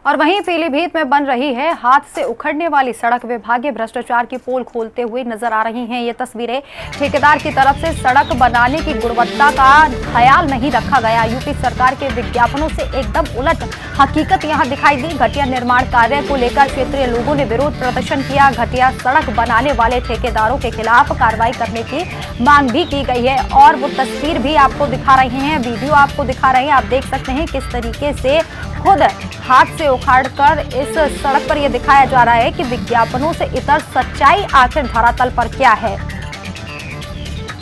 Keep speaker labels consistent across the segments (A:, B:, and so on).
A: और वहीं पीलीभीत में बन रही है हाथ से उखड़ने वाली सड़क। विभागीय भ्रष्टाचार की पोल खोलते हुए नजर आ रही हैं ये तस्वीरें। ठेकेदार की तरफ से सड़क बनाने की गुणवत्ता का ख्याल नहीं रखा गया। यूपी सरकार के विज्ञापनों से एकदम उलट हकीकत यहां दिखाई दी। घटिया निर्माण कार्य को लेकर क्षेत्रीय लोगों ने विरोध प्रदर्शन किया। घटिया सड़क बनाने वाले ठेकेदारों के खिलाफ कार्रवाई करने की मांग भी की गई है। और वो तस्वीर भी आपको दिखा रहे हैं, वीडियो आपको दिखा रहे हैं। आप देख सकते हैं किस तरीके से खुद हाथ से उखाड़कर इस सड़क पर यह दिखाया जा रहा है कि विज्ञापनों से इतर सच्चाई आखिर धरातल पर क्या है।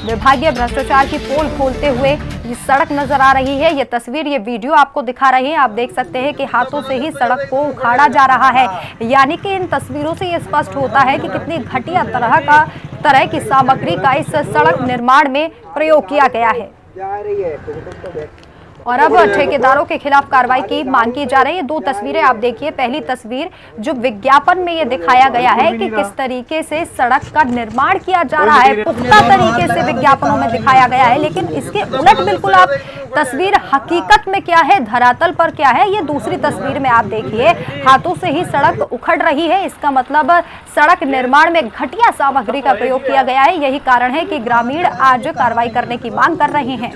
A: विभागीय भ्रष्टाचार की पोल खोलते हुए ये सड़क नजर आ रही है। ये तस्वीर, ये वीडियो आपको दिखा रहे हैं। आप देख सकते हैं कि हाथों से ही सड़क को उखाड़ा जा रहा है। यानी कि इन तस्वीरों से ये स्पष्ट होता है कि कितनी घटिया तरह की सामग्री का इस सड़क निर्माण में प्रयोग किया गया है। और अब ठेकेदारों के खिलाफ कार्रवाई की मांग की जा रही है। दो तस्वीरें आप देखिए। पहली तस्वीर जो विज्ञापन में ये दिखाया गया है कि किस तरीके से सड़क का निर्माण किया जा रहा है, पुख्ता तरीके से विज्ञापनों में दिखाया गया है। लेकिन इसके उलट बिल्कुल आप तस्वीर हकीकत में क्या है, धरातल पर क्या है, ये दूसरी तस्वीर में आप देखिए। हाथों से ही सड़क उखड़ रही है। इसका मतलब सड़क निर्माण में घटिया सामग्री का प्रयोग किया गया है। यही कारण है कि ग्रामीण आज कार्रवाई करने की मांग कर रहे हैं।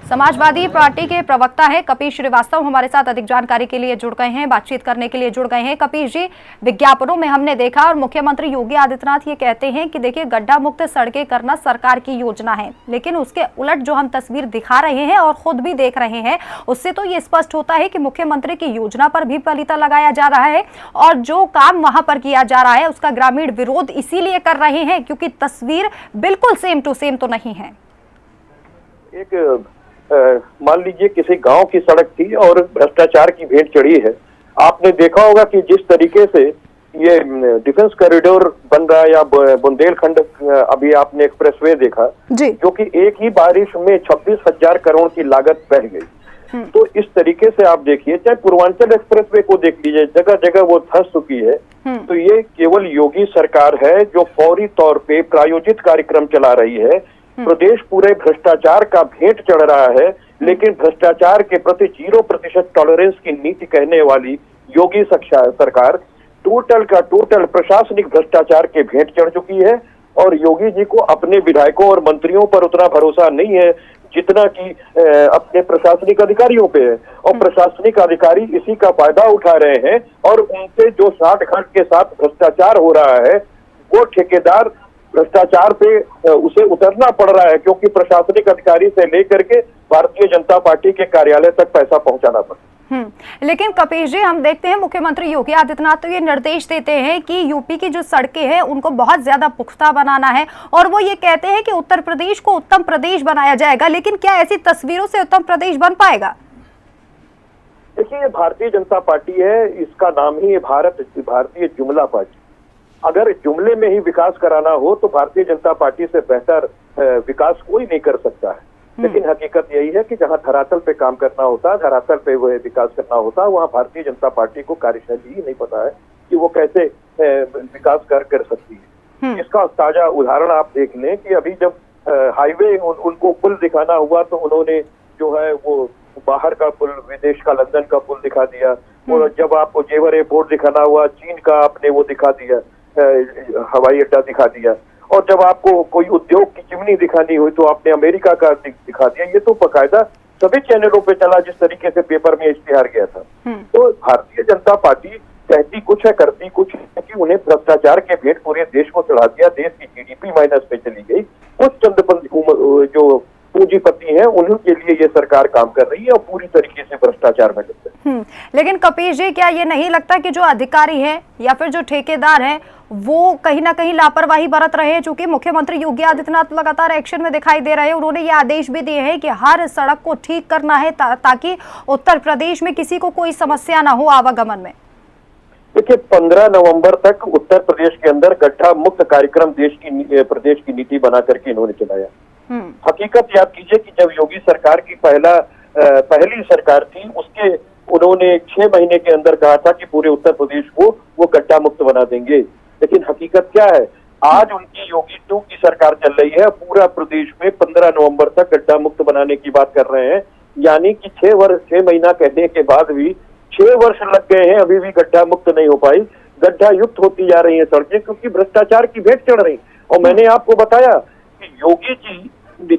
A: समाजवादी पार्टी के प्रवक्ता है कपिश श्रीवास्तव हमारे साथ अधिक जानकारी के लिए जुड़ गए हैं, बातचीत करने के लिए जुड़ गए हैं। कपिश जी, विज्ञापनों में हमने देखा और मुख्यमंत्री योगी आदित्यनाथ ये कहते हैं कि देखिए गड्ढा मुक्त सड़कें करना सरकार की योजना है, लेकिन उसके उलट जो हम तस्वीर दिखा रहे हैं और खुद भी देख रहे हैं उससे तो ये स्पष्ट होता है कि मुख्यमंत्री की योजना पर भी पलीता लगाया जा रहा है और जो काम वहां पर किया जा रहा है उसका ग्रामीण विरोध इसीलिए कर रहे हैं क्योंकि तस्वीर बिल्कुल सेम टू सेम तो नहीं है।
B: एक मान लीजिए किसी गांव की सड़क थी और भ्रष्टाचार की भेंट चढ़ी है। आपने देखा होगा कि जिस तरीके से ये डिफेंस कॉरिडोर बन रहा है या बुंदेलखंड, अभी आपने एक्सप्रेसवे देखा जो कि एक ही बारिश में 26,000 करोड़ की लागत बह गई। तो इस तरीके से आप देखिए, चाहे पूर्वांचल एक्सप्रेसवे को देख लीजिए, जगह जगह वो धंस चुकी है। तो ये केवल योगी सरकार है जो फौरी तौर पे प्रायोजित कार्यक्रम चला रही है। प्रदेश पूरे भ्रष्टाचार का भेंट चढ़ रहा है, लेकिन भ्रष्टाचार के प्रति 0% टॉलरेंस की नीति कहने वाली योगी सरकार टोटल का टोटल प्रशासनिक भ्रष्टाचार के भेंट चढ़ चुकी है। और योगी जी को अपने विधायकों और मंत्रियों पर उतना भरोसा नहीं है जितना कि अपने प्रशासनिक अधिकारियों पे है। और प्रशासनिक अधिकारी इसी का फायदा उठा रहे हैं और उनसे जो साठ-गांठ के साथ भ्रष्टाचार हो रहा है वो ठेकेदार भ्रष्टाचार पे उसे उतरना पड़ रहा है, क्योंकि प्रशासनिक अधिकारी से लेकर के भारतीय जनता पार्टी के कार्यालय तक पैसा पहुंचाना पड़ता।
A: लेकिन कपिश जी, हम देखते हैं मुख्यमंत्री योगी आदित्यनाथ तो ये निर्देश देते हैं कि यूपी की जो सड़कें हैं उनको बहुत ज्यादा पुख्ता बनाना है और वो ये कहते हैं कि उत्तर प्रदेश को उत्तम प्रदेश बनाया जाएगा। लेकिन क्या ऐसी तस्वीरों से उत्तम प्रदेश बन पाएगा?
B: देखिए, भारतीय जनता पार्टी है, इसका नाम ही है भारतीय जुमला पार्टी। अगर जुमले में ही विकास कराना हो तो भारतीय जनता पार्टी से बेहतर विकास कोई नहीं कर सकता है। लेकिन हकीकत यही है कि जहां धरातल पे काम करना होता है, धरातल पे वो विकास करना होता है, वहां भारतीय जनता पार्टी को कार्यशैली ही नहीं पता है कि वो कैसे विकास कर सकती है। इसका ताजा उदाहरण आप देख लें कि अभी जब हाईवे उनको पुल दिखाना हुआ तो उन्होंने जो है वो बाहर का पुल, विदेश का लंदन का पुल दिखा दिया। और जब आपको जेवर एयरपोर्ट दिखाना हुआ, चीन का आपने वो दिखा दिया, हवाई अड्डा दिखा दिया। और जब आपको कोई उद्योग की चिमनी दिखानी हुई तो आपने अमेरिका का दिखा दिया। ये तो बाकायदा सभी चैनलों पे चला जिस तरीके से पेपर में इश्तिहार गया था। तो भारतीय जनता पार्टी कहती कुछ है करती कुछ है कि उन्हें भ्रष्टाचार के भेंट पूरे देश को चढ़ा दिया। देश की जीडीपी माइनस पे चली गई। कुछ चंद जो पूंजीपति हैं उन्हीं के लिए ये सरकार काम कर रही है और पूरी तरीके से भ्रष्टाचार में लिप्त है।
A: लेकिन कपिश जी, क्या ये नहीं लगता कि जो अधिकारी हैं या फिर जो ठेकेदार हैं वो कहीं ना कहीं लापरवाही बरत रहे हैं? चूंकि मुख्यमंत्री योगी आदित्यनाथ लगातार एक्शन में दिखाई दे रहे हैं। उन्होंने ये आदेश भी दिए हैं कि हर सड़क को ठीक करना है ताकि उत्तर प्रदेश में किसी को कोई समस्या ना हो आवागमन में।
B: देखिए, 15 नवंबर तक उत्तर प्रदेश के अंदर गड्ढा मुक्त कार्यक्रम प्रदेश की नीति बना करके इन्होंने चलाया। हकीकत याद कीजिए कि जब योगी सरकार की पहली सरकार थी उसके उन्होंने 6 महीने के अंदर कहा था कि पूरे उत्तर प्रदेश को वो गड्ढा मुक्त बना देंगे। लेकिन हकीकत क्या है, आज उनकी योगी 2 की सरकार चल रही है। पूरा प्रदेश में 15 नवंबर तक गड्ढा मुक्त बनाने की बात कर रहे हैं। यानी कि 6 महीना कहने के बाद भी 6 वर्ष लग गए हैं, अभी भी गड्ढा मुक्त नहीं हो पाई। गड्ढा युक्त होती जा रही है सड़कें, क्योंकि भ्रष्टाचार की भेंट चढ़ रही। और मैंने आपको बताया कि योगी जी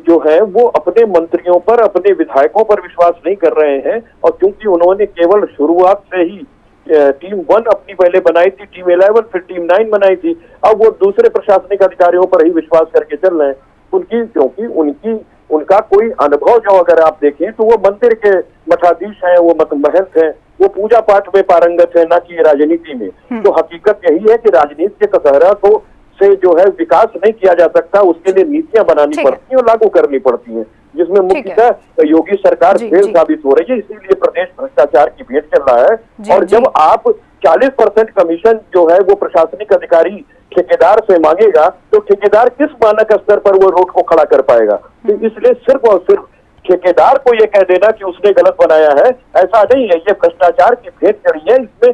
B: जो है वो अपने मंत्रियों पर, अपने विधायकों पर विश्वास नहीं कर रहे हैं, और क्योंकि उन्होंने केवल शुरुआत से ही टीम 1 अपनी पहले बनाई थी, टीम 11 फिर टीम 9 बनाई थी, अब वो दूसरे प्रशासनिक अधिकारियों पर ही विश्वास करके चल रहे हैं। क्योंकि उनका कोई अनुभव जो अगर आप देखें तो वो मंदिर के मठाधीश हैं, वो महंत हैं, वो पूजा पाठ में पारंगत है, ना कि राजनीति में। तो हकीकत यही है कि राजनीति के कसहरा को से जो है विकास नहीं किया जा सकता, उसके लिए नीतियां बनानी पड़ती हैं और लागू करनी पड़ती हैं, जिसमें मुख्यतः योगी सरकार फेल साबित हो रही है। इसीलिए प्रदेश भ्रष्टाचार की भेंट चल रहा है। और जब आप 40% कमीशन जो है वो प्रशासनिक अधिकारी ठेकेदार से मांगेगा, तो ठेकेदार किस मानक स्तर पर वो रोड को खड़ा कर पाएगा? तो इसलिए सिर्फ और सिर्फ ठेकेदार को ये कह देना कि उसने गलत बनाया है, ऐसा नहीं है। ये भ्रष्टाचार की भेंट चढ़ी है। इसमें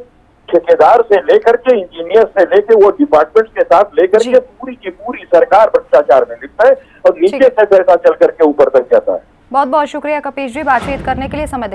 B: ठेकेदार से लेकर के इंजीनियर से लेकर वो डिपार्टमेंट के साथ लेकर के पूरी की पूरी सरकार भ्रष्टाचार में लिप्त है, और नीचे से पैसा चल करके ऊपर तक जाता है।
A: बहुत बहुत शुक्रिया कपीश जी, बातचीत करने के लिए समय